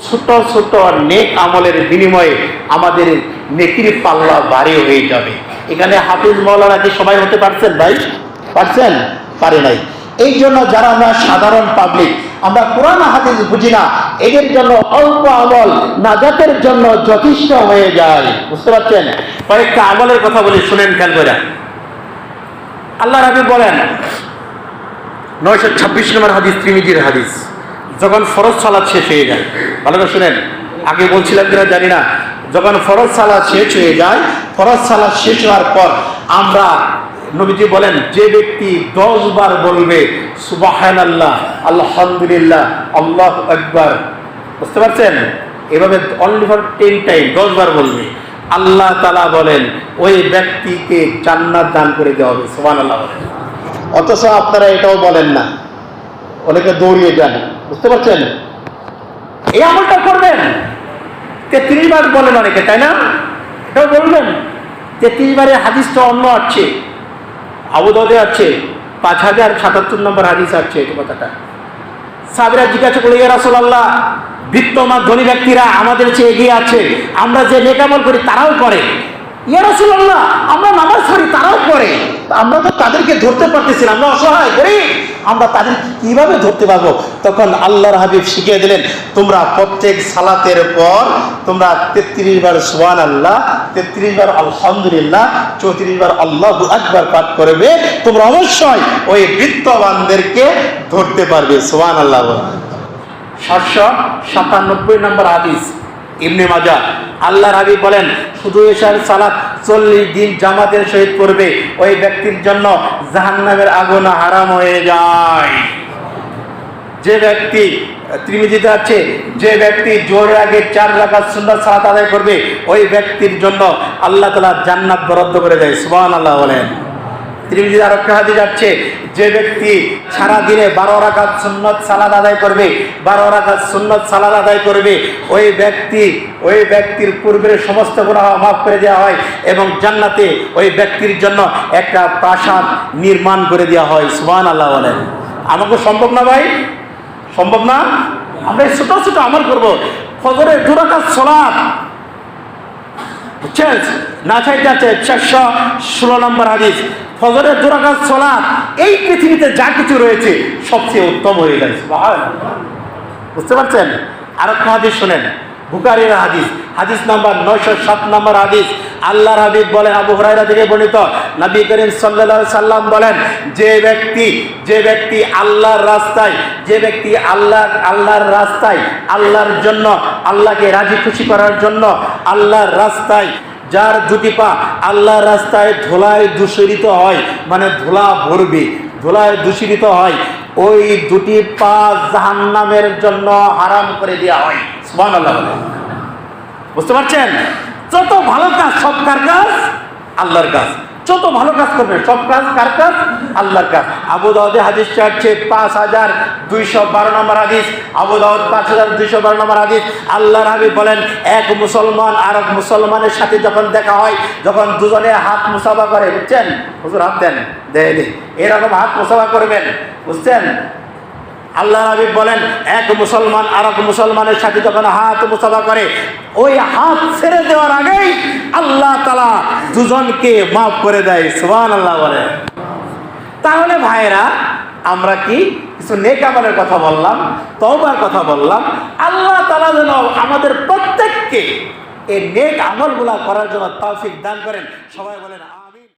ছোট ছোট নেক আমলের বিনিময়ে আমাদের নেকির পাল্লা ভারী হয়ে যাবে। এখানে হাফিজ মাওলানা কি সবাই হতে পারছেন ভাই? পারছেন? পারে নাই। এই জন্য যারা আমরা সাধারণ পাবলিক, আমরা কোরআন হাদিস বুঝি না, এদের জন্য অল্প আমল নাজাতের জন্য যথেষ্ট হয়ে যায়। বুঝতে পারছেন? কয়েকটা আমলের কথা বলি, শুনেন খেয়াল করে। আল্লাহ রাব্বি বলেন 926 নম্বর হাদিস, তিরমিজির হাদিস, যখন ফরজ সালাত শেষ হয়ে যায়, ভালো করে শুনেন, আগে বলছিলাম কিনা জানি না, যখন ফরজ সালাত শেষ হয়ে যায়, ফরজ সালাত শেষ হওয়ার পর আমরা, নবীজি বলেন, যে ব্যক্তি 10 বার বলবে সুবহানাল্লাহ, আলহামদুলিল্লাহ, আল্লাহু আকবার, বুঝতে পারছেন, এভাবে অনলি ফর 10 টাইম 10 বার বলবে, আল্লাহ তাআলা বলেন ওই ব্যক্তিকে জান্নাত দান করে দেওয়া হবে। সুবহানাল্লাহ বলেন। অথচ আপনারা এটাও বলেন না, অনেকে দৌড়িয়ে যান। বুঝতে পারছেন? এই আমলটা করবেন, 33 বার বলেন অনেকে, তাই না? এটাও বলবেন। 33 বারের হাদিসটা অন্য আছে, আবু দাউদে আছে, 5077 নম্বর হাদিস আছে এই কথাটা। সাহাবীরা জিজ্ঞাসা করলেন, ইয়া রাসূলুল্লাহ, বিত্তমান ধনী ব্যক্তিরা আমাদের চেয়ে এগিয়ে আছে, আমরা যে নেক আমল করি তারাও করে। ইয়া রাসূলুল্লাহ, আমরা নামাজ পড়ি তারাও করে, আমরা তো তাদেরকে ধরতে পারতেছি না, আমরা অসহায় করি, আমরা তাদেরকে কিভাবে ধরতে পারবো? তখন আল্লাহর হাবিব শিখিয়ে দিলেন, তোমরা প্রত্যেক সালাতের পর তোমরা 33 বার সুবহানাল্লাহ, 33 বার আলহামদুলিল্লাহ, 34 বার আল্লাহু আকবার পাঠ করবে, তোমরা অবশ্যই ওই বিত্তবানদেরকে ধরতে পারবে। সুবহানাল্লাহ। 797 নম্বর হাদিস, ইবনে মাজাহ, আল্লাহর হাবিব বলেন, শুধু এশার সালাত 40 দিন জামাতের সহিত করবে, ওই ব্যক্তির জন্য জাহান্নামের আগুন হারাম হয়ে যায়। যে ব্যক্তি, তিরমিজিতে আছে, যে ব্যক্তি জোহরের আগে 4 রাকাত সুন্নাত সালাত আদায় করবে, ওই ব্যক্তির জন্য আল্লাহ তাআলা জান্নাত বরাদ্দ করে দেয়। সুবহানাল্লাহ বলেন। তিরমিজির আরেকটা হাদিস আছে, যে ব্যক্তি সারা দিনে 12 রাকাত সুন্নাত সালাত আদায় করবে, 12 রাকাত সুন্নাত সালাত আদায় করবে, ওই ব্যক্তির পূর্বের সমস্ত গুনাহ মাফ করে দেওয়া হয় এবং জান্নাতে ওই ব্যক্তির জন্য একটা প্রাসাদ নির্মাণ করে দেওয়া হয়। সুবহানাল্লাহ বলেন। আমাকে সম্ভব না ভাই? সম্ভব না? আমরা ছোট ছোট আমল করব। ফজরের 2 রাকাত সালাত, বুঝছেন, না চাইতে আছে 416 নম্বর হাদিস, ফজরের 2 রাকাত সালাত এই পৃথিবীতে যা কিছু রয়েছে সবচেয়ে উত্তম হয়ে যায়। সুবহানাল্লাহ। বুঝতে পারছেন? আরেকটা হাদিস শুনেন, বুখারীর হাদিস, হাদিস নাম্বার 907 নম্বর হাদিস, আল্লাহর হাবিব বলেন, আবু হুরায়রা থেকে বর্ণিত, নবী করিম সাল্লাল্লাহু আলাইহি সাল্লাম বলেন, যে ব্যক্তি আল্লাহর রাস্তায়, যে ব্যক্তি আল্লাহর রাস্তায়, আল্লাহর জন্য, আল্লাহকে রাজি খুশি করার জন্য আল্লাহর রাস্তায়, যার দুটি পা আল্লাহর রাস্তায় ধুলায় দূষিত হয়, মানে ধুলা ভরবে, ধুলায় দূষিত হয়, ওই দুটি পা জাহান্নামের জন্য হারাম করে দেওয়া হয়। সুবহানাল্লাহ। বুঝতে পারছেন? যত ভালো কাজ, সব কার কাজ? আল্লাহর কাজ। যত ভালো কাজ করবেন, সব কাজ কার কাজ? আল্লাহর কাজ। আবু দাউদে হাদিসটা হচ্ছে 5212 নম্বর হাদিস, আবু দাউদ 5212 নম্বর হাদিস। আল্লাহর হাবিব বলেন, এক মুসলমান আর এক মুসলমানের সাথে যখন দেখা হয়, যখন দুজনে হাত মুসাফা করে, বুঝছেন, হুজুর হাত দেন, দেয়নি, এরকম হাত মুসাফা করবেন, বুঝছেন। আল্লাহর হাবিব বলেন, এক মুসলমান আর এক মুসলমানের সাথে যখন হাত মুসাফা করে, ওই হাত ছেড়ে দেওয়ার আগেই আল্লাহ তাআলা দুজনকে মাফ করে দেয়। সুবহানাল্লাহ বলে। তাহলে ভাইরা, আমরা কি কিছু নেক আমলের কথা বললাম, তওবার কথা বললাম, আল্লাহ তাআলা যেন আমাদের প্রত্যেককে এই নেক আমলগুলা করার জন্য তৌফিক দান করেন। সবাই বলেন।